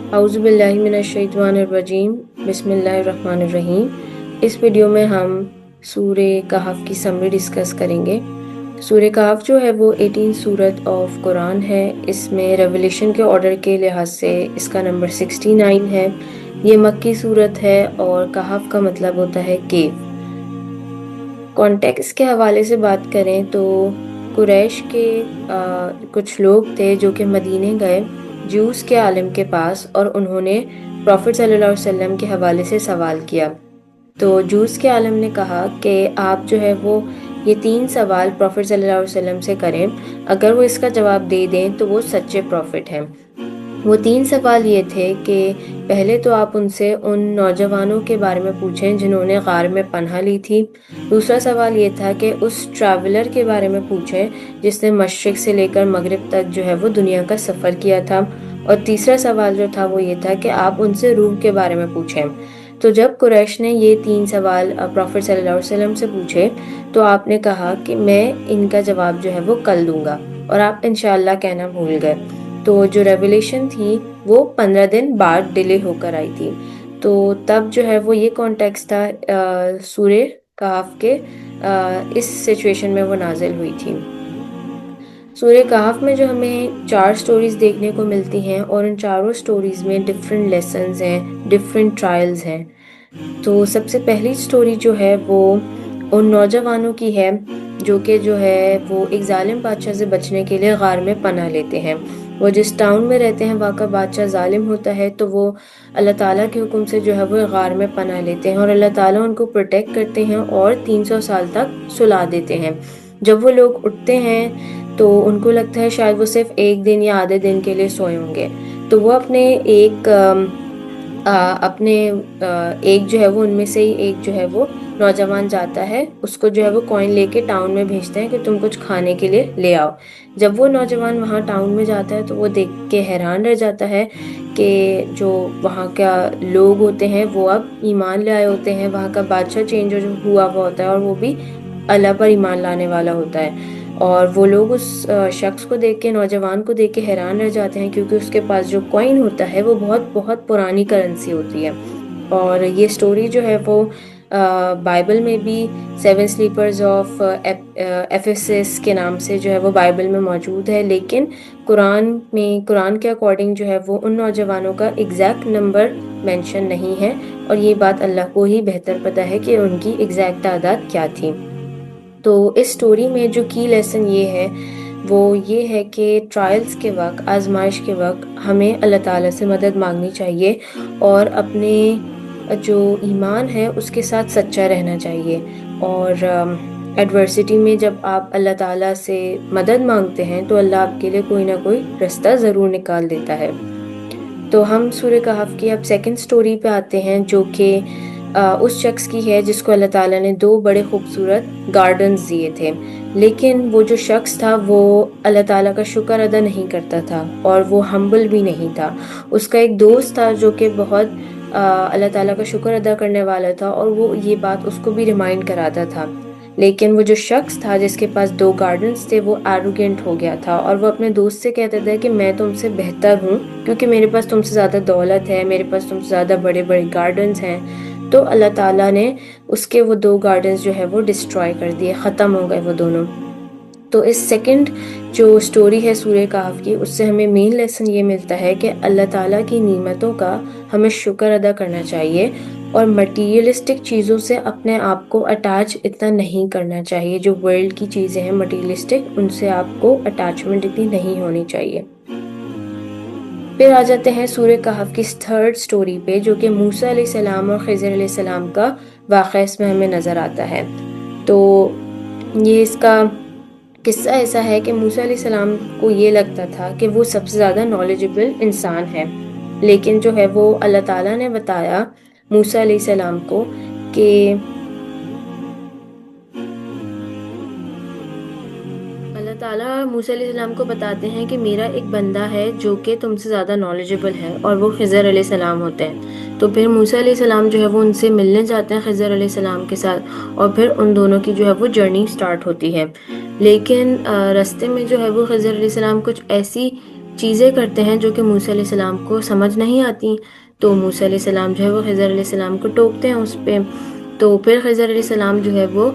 اعوذ باللہ من الشیطان الرجیم، بسم اللہ الرحمن الرحیم۔ اس ویڈیو میں ہم سورہ کہف کی سمری ڈسکس کریں گے۔ سورہ کہف جو ہے وہ 18 سورت آف قرآن ہے۔ اس میں ریولیشن کے آرڈر کے لحاظ سے اس کا نمبر 69 ہے۔ یہ مکی سورت ہے اور کہف کا مطلب ہوتا ہے کیو۔ کانٹیکس کے حوالے سے بات کریں تو قریش کے کچھ لوگ تھے جو کہ مدینے گئے جوس کے عالم کے پاس، اور انہوں نے پروفٹ صلی اللہ علیہ وسلم کے حوالے سے سوال کیا۔ تو جوس کے عالم نے کہا کہ آپ جو ہے وہ یہ 3 سوال پروفٹ صلی اللہ علیہ وسلم سے کریں، اگر وہ اس کا جواب دے دیں تو وہ سچے پروفٹ ہیں۔ وہ 3 سوال یہ تھے کہ پہلے تو آپ ان سے ان نوجوانوں کے بارے میں پوچھیں جنہوں نے غار میں پناہ لی تھی۔ دوسرا سوال یہ تھا کہ اس ٹریولر کے بارے میں پوچھیں جس نے مشرق سے لے کر مغرب تک جو ہے وہ دنیا کا سفر کیا تھا۔ اور تیسرا سوال جو تھا وہ یہ تھا کہ آپ ان سے روح کے بارے میں پوچھیں۔ تو جب قریش نے یہ 3 سوال پروفٹ صلی اللہ علیہ وسلم سے پوچھے تو آپ نے کہا کہ میں ان کا جواب جو ہے وہ کل دوں گا، اور آپ انشاءاللہ کہنا بھول گئے۔ تو جو ریولیشن تھی وہ 15 دن بعد ڈیلے ہو کر آئی تھی۔ تو تب جو ہے وہ یہ کانٹیکسٹ تھا سورہ کہف کے، اس سچویشن میں وہ نازل ہوئی تھی۔ سورہ کہف میں جو ہمیں 4 سٹوریز دیکھنے کو ملتی ہیں، اور ان چاروں سٹوریز میں ڈفرینٹ لیسنز ہیں، ڈفرینٹ ٹرائلز ہیں۔ تو سب سے پہلی سٹوری جو ہے وہ ان نوجوانوں کی ہے جو ہے وہ ایک ظالم بادشاہ سے بچنے کے لیے غار میں پناہ لیتے ہیں۔ وہ جس ٹاؤن میں رہتے ہیں وہاں کا بادشاہ ظالم ہوتا ہے، تو وہ اللہ تعالیٰ کے حکم سے جو ہے وہ غار میں پناہ لیتے ہیں، اور اللہ تعالیٰ ان کو پروٹیکٹ کرتے ہیں اور 300 سال تک سلا دیتے ہیں۔ جب وہ لوگ اٹھتے ہیں تو ان کو لگتا ہے شاید وہ صرف 1 دن یا آدھے دن کے لیے سوئے ہوں گے، تو وہ ایک جو ہے وہ ان میں سے ہی ایک جو ہے وہ نوجوان جاتا ہے، اس کو جو ہے وہ کوئن لے کے ٹاؤن میں بھیجتے ہیں کہ تم کچھ کھانے کے لیے لے آؤ۔ جب وہ نوجوان وہاں ٹاؤن میں جاتا ہے تو وہ دیکھ کے حیران رہ جاتا ہے کہ جو وہاں کا لوگ ہوتے ہیں وہ اب ایمان لے آئے ہوتے ہیں، وہاں کا بادشاہ چینج ہوا ہوا ہوتا ہے اور وہ بھی اللہ پر ایمان لانے والا ہوتا ہے۔ اور وہ لوگ اس شخص کو دیکھ کے، نوجوان کو دیکھ کے حیران رہ جاتے ہیں، کیونکہ اس کے پاس جو کوئن ہوتا ہے وہ بہت بہت پرانی کرنسی ہوتی ہے۔ اور یہ سٹوری جو ہے وہ بائبل میں بھی 7 سلیپرز آف ایفیسس کے نام سے جو ہے وہ بائبل میں موجود ہے، لیکن قرآن کے اکارڈنگ جو ہے وہ ان نوجوانوں کا ایگزیکٹ نمبر مینشن نہیں ہے، اور یہ بات اللہ کو ہی بہتر پتہ ہے کہ ان کی ایگزیکٹ تعداد کیا تھی۔ تو اس سٹوری میں جو کی لیسن یہ ہے وہ یہ ہے کہ ٹرائلز کے وقت، آزمائش کے وقت ہمیں اللہ تعالیٰ سے مدد مانگنی چاہیے، اور اپنے جو ایمان ہے اس کے ساتھ سچا رہنا چاہیے۔ اور ایڈورسٹی میں جب آپ اللہ تعالیٰ سے مدد مانگتے ہیں تو اللہ آپ کے لیے کوئی نہ کوئی رستہ ضرور نکال دیتا ہے۔ تو ہم سورہ کہف کی اب 2nd سٹوری پہ آتے ہیں، جو کہ اس شخص کی ہے جس کو اللہ تعالیٰ نے 2 بڑے خوبصورت گارڈنز دیے تھے، لیکن وہ جو شخص تھا وہ اللہ تعالیٰ کا شکر ادا نہیں کرتا تھا، اور وہ ہمبل بھی نہیں تھا۔ اس کا ایک دوست تھا جو کہ بہت اللہ تعالیٰ کا شکر ادا کرنے والا تھا، اور وہ یہ بات اس کو بھی ریمائنڈ کراتا تھا، لیکن وہ جو شخص تھا جس کے پاس 2 گارڈنز تھے وہ ایروگینٹ ہو گیا تھا، اور وہ اپنے دوست سے کہتا تھا کہ میں تم سے بہتر ہوں کیونکہ میرے پاس تم سے زیادہ دولت ہے، میرے پاس تم سے زیادہ بڑے بڑے گارڈنز ہیں۔ تو اللہ تعالیٰ نے اس کے وہ 2 گارڈنز جو ہے وہ ڈسٹرائے کر دیے، ختم ہو گئے وہ دونوں۔ تو اس 2nd جو سٹوری ہے سورہ کہف کی، اس سے ہمیں مین لیسن یہ ملتا ہے کہ اللہ تعالیٰ کی نعمتوں کا ہمیں شکر ادا کرنا چاہیے، اور مٹیریلسٹک چیزوں سے اپنے آپ کو اٹیچ اتنا نہیں کرنا چاہیے۔ جو ورلڈ کی چیزیں ہیں مٹیریلسٹک، ان سے آپ کو اٹیچمنٹ اتنی نہیں ہونی چاہیے۔ پھر آ جاتے ہیں سورہ کہف کی 3rd سٹوری پہ، جو کہ موسیٰ علیہ السلام اور خضر علیہ السلام کا واقعہ اس میں ہمیں نظر آتا ہے۔ تو یہ اس کا قصہ ایسا ہے کہ موسیٰ علیہ السلام کو یہ لگتا تھا کہ وہ سب سے زیادہ نالجبل انسان ہے، لیکن جو ہے وہ اللہ تعالیٰ نے بتایا موسیٰ علیہ السلام کو کہ اللہ تعالیٰ موسیٰ علیہ السلام کو بتاتے ہیں کہ میرا ایک بندہ ہے جو کہ تم سے زیادہ نالجبل ہے، اور وہ خضر علیہ السلام ہوتے ہیں۔ تو پھر موسیٰ علیہ السلام جو ہے وہ ان سے ملنے جاتے ہیں خضر علیہ السلام کے ساتھ، اور پھر ان دونوں کی جو ہے وہ جرنی سٹارٹ ہوتی ہے۔ لیکن رستے میں جو ہے وہ خضر علیہ السلام کچھ ایسی چیزیں کرتے ہیں جو کہ موسیٰ علیہ السلام کو سمجھ نہیں آتی، تو موسیٰ علیہ السلام جو ہے وہ خضر علیہ السلام کو ٹوکتے ہیں اس پہ. تو پھر خضر علیہ السلام جو ہے وہ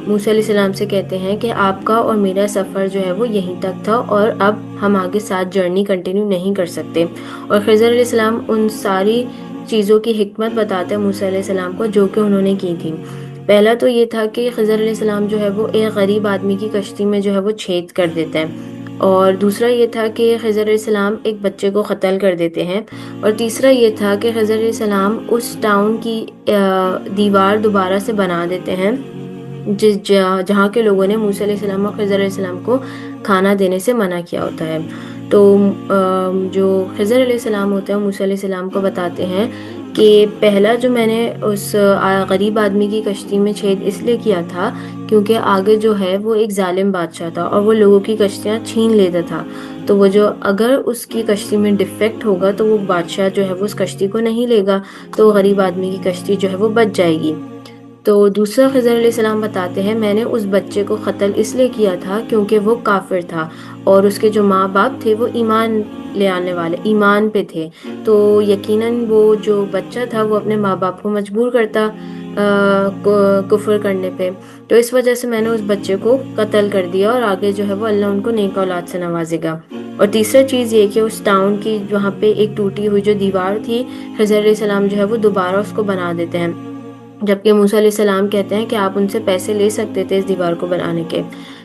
موسیٰ علیہ السلام سے کہتے ہیں کہ آپ کا اور میرا سفر جو ہے وہ یہیں تک تھا اور اب ہم آگے ساتھ جرنی کنٹینیو نہیں کر سکتے. اور خضر علیہ السلام ان ساری چیزوں کی حکمت بتاتے ہیں موسیٰ علیہ السلام کو جو کہ انہوں نے کی تھی. پہلا تو یہ تھا کہ خضر علیہ السلام جو ہے وہ ایک غریب آدمی کی کشتی میں جو ہے وہ چھید کر دیتے ہیں، اور دوسرا یہ تھا کہ خضر علیہ السلام ایک بچے کو قتل کر دیتے ہیں، اور تیسرا یہ تھا کہ خضر علیہ السلام اس ٹاؤن کی دیوار دوبارہ سے بنا دیتے ہیں جہاں کے لوگوں نے موسیٰ علیہ السلام اور خضر علیہ السلام کو کھانا دینے سے منع کیا ہوتا ہے. تو جو خضر علیہ السلام ہوتے ہیں موسیٰ علیہ السلام کو بتاتے ہیں کہ پہلا جو میں نے اس غریب آدمی کی کشتی میں چھید اس لیے کیا تھا کیونکہ آگے جو ہے وہ ایک ظالم بادشاہ تھا اور وہ لوگوں کی کشتیاں چھین لیتا تھا، تو وہ جو اگر اس کی کشتی میں ڈیفیکٹ ہوگا تو وہ بادشاہ جو ہے وہ اس کشتی کو نہیں لے گا، تو غریب آدمی کی کشتی جو ہے وہ بچ جائے گی. تو دوسرا خضر علیہ السلام بتاتے ہیں میں نے اس بچے کو قتل اس لیے کیا تھا کیونکہ وہ کافر تھا اور اس کے جو ماں باپ تھے وہ ایمان لے آنے والے ایمان پہ تھے، تو یقیناً وہ جو بچہ تھا وہ اپنے ماں باپ کو مجبور کرتا کفر کرنے پہ، تو اس وجہ سے میں نے اس بچے کو قتل کر دیا اور آگے جو ہے وہ اللہ ان کو نیک اولاد سے نوازے گا. اور تیسرا چیز یہ کہ اس ٹاؤن کی وہاں پہ ایک ٹوٹی ہوئی جو دیوار تھی خضر علیہ السلام جو ہے وہ دوبارہ اس کو بنا دیتے ہیں، جبکہ موسیٰ علیہ السلام کہتے ہیں کہ آپ ان سے پیسے لے سکتے تھے اس دیوار کو بنانے کے.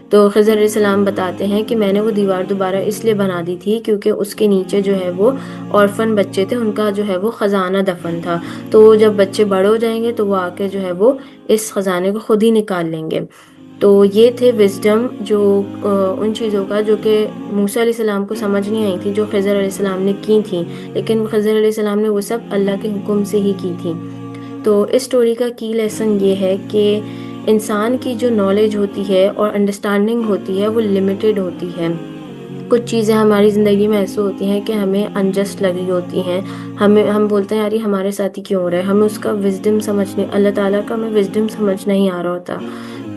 تو خضر علیہ السلام بتاتے ہیں کہ میں نے وہ دیوار دوبارہ اس لیے بنا دی تھی کیونکہ اس کے نیچے جو ہے وہ اورفن بچے تھے، ان کا جو ہے وہ خزانہ دفن تھا، تو جب بچے بڑے ہو جائیں گے تو وہ آ کے جو ہے وہ اس خزانے کو خود ہی نکال لیں گے. تو یہ تھے وزڈم جو ان چیزوں کا جو کہ موسیٰ علیہ السلام کو سمجھ نہیں آئی تھی جو خضر علیہ السلام نے کی تھیں، لیکن خضر علیہ السلام نے وہ سب اللہ کے حکم سے ہی کی تھی. تو اس سٹوری کا کی لیسن یہ ہے کہ انسان کی جو نالج ہوتی ہے اور انڈرسٹینڈنگ ہوتی ہے وہ لمیٹیڈ ہوتی ہے. کچھ چیزیں ہماری زندگی میں ایسے ہوتی ہیں کہ ہمیں انجسٹ لگی ہوتی ہیں، ہم بولتے ہیں یار یہ ہمارے ساتھ ہی کیوں ہو رہا ہے، ہمیں اس کا وزڈم سمجھنے اللہ تعالیٰ کا ہمیں وزڈم سمجھ نہیں آ رہا ہوتا.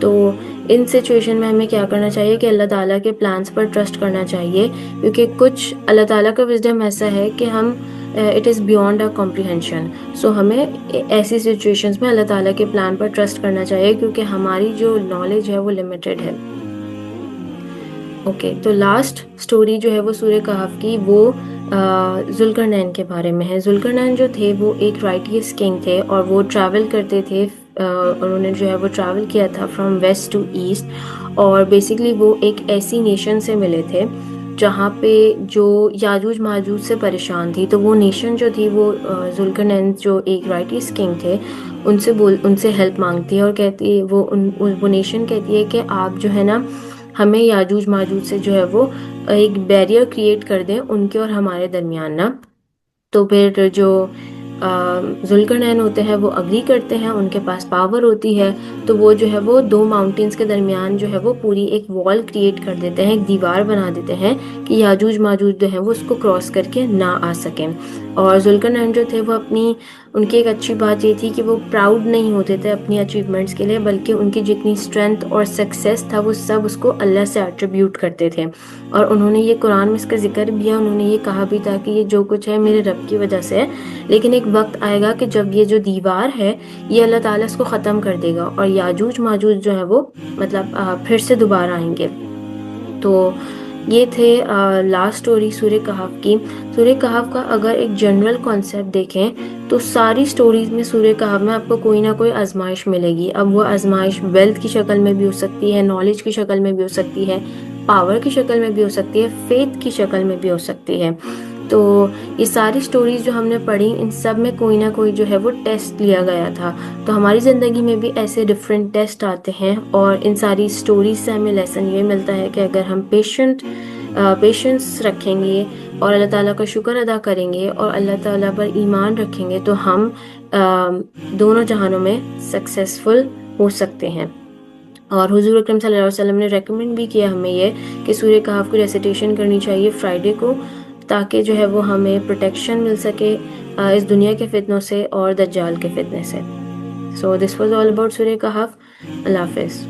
تو ان سچویشن میں ہمیں کیا کرنا چاہیے کہ اللہ تعالیٰ کے پلانس پر ٹرسٹ کرنا چاہیے، کیونکہ کچھ اللہ تعالیٰ کا وزڈم ایسا ہے کہ ہم it is beyond our comprehension. So ہمیں ایسی سچویشنز میں اللہ تعالیٰ کے پلان پر ٹرسٹ کرنا چاہیے کیونکہ ہماری جو نالج ہے وہ لمیٹیڈ ہے. اوکے، تو لاسٹ سٹوری جو ہے وہ سورہ کہف کی وہ ذوالقرنین کے بارے میں ہے. ذوالقرنین جو تھے وہ ایک رائٹیس کنگ تھے اور وہ ٹریول کرتے تھے، انہوں نے جو ہے وہ ٹریول کیا تھا فرام ویسٹ ٹو ایسٹ، اور بیسکلی وہ ایک ایسی نیشن سے ملے تھے جہاں پہ جو یاجوج ماجوج سے پریشان تھی. تو وہ نیشن جو تھی وہ ذوالقرنین جو ایک رائٹیس کنگ تھے ان سے ہیلپ مانگتی ہے اور کہتی ہے وہ نیشن کہتی ہے کہ آپ جو ہے نا ہمیں یاجوج ماجوج سے جو ہے وہ ایک بیریئر کریٹ کر دیں ان کے اور ہمارے درمیان نا. تو پھر جو ذوالقرنین ہوتے ہیں وہ اگری کرتے ہیں، ان کے پاس پاور ہوتی ہے، تو وہ جو ہے وہ دو ماؤنٹینز کے درمیان جو ہے وہ پوری ایک وال کریٹ کر دیتے ہیں، ایک دیوار بنا دیتے ہیں کہ یاجوج ماجوج جو ہیں وہ اس کو کراس کر کے نہ آ سکیں. اور ذوالقرنین جو تھے وہ ان کی ایک اچھی بات یہ تھی کہ وہ پراؤڈ نہیں ہوتے تھے اپنی اچیومنٹس کے لیے، بلکہ ان کی جتنی اسٹرینتھ اور سکسیس تھا وہ سب اس کو اللہ سے ایٹریبیوٹ کرتے تھے. اور انہوں نے یہ قرآن میں اس کا ذکر بھی ہے، انہوں نے یہ کہا بھی تھا کہ یہ جو کچھ ہے میرے رب کی وجہ سے ہے، لیکن ایک وقت آئے گا کہ جب یہ جو دیوار ہے یہ اللہ تعالیٰ اس کو ختم کر دے گا اور یاجوج ماجوج جو ہے وہ پھر سے دوبارہ آئیں گے. تو یہ تھے لاسٹ سٹوری سورہ کہف کی. سورہ کہف کا اگر ایک جنرل کانسیپٹ دیکھیں تو ساری سٹوریز میں سورہ کہف میں آپ کو کوئی نہ کوئی آزمائش ملے گی. اب وہ آزمائش ویلتھ کی شکل میں بھی ہو سکتی ہے، نالج کی شکل میں بھی ہو سکتی ہے، پاور کی شکل میں بھی ہو سکتی ہے، فیتھ کی شکل میں بھی ہو سکتی ہے. تو یہ ساری سٹوریز جو ہم نے پڑھی ان سب میں کوئی نہ کوئی جو ہے وہ ٹیسٹ لیا گیا تھا. تو ہماری زندگی میں بھی ایسے ڈفرینٹ ٹیسٹ آتے ہیں اور ان ساری سٹوریز سے ہمیں لیسن یہ ملتا ہے کہ اگر ہم پیشنس رکھیں گے اور اللہ تعالیٰ کا شکر ادا کریں گے اور اللہ تعالیٰ پر ایمان رکھیں گے تو ہم دونوں جہانوں میں سکسیسفل ہو سکتے ہیں. اور حضور اکرم صلی اللہ علیہ وسلم نے ریکمینڈ بھی کیا ہمیں یہ کہ سورہ کہف کو ریسیٹیشن کرنی چاہیے فرائیڈے کو، تاکہ جو ہے وہ ہمیں پروٹیکشن مل سکے اس دنیا کے فتنوں سے اور دجال کے فتنے سے. سو دس واز آل اباؤٹ سورہ کہف. اللہ حافظ.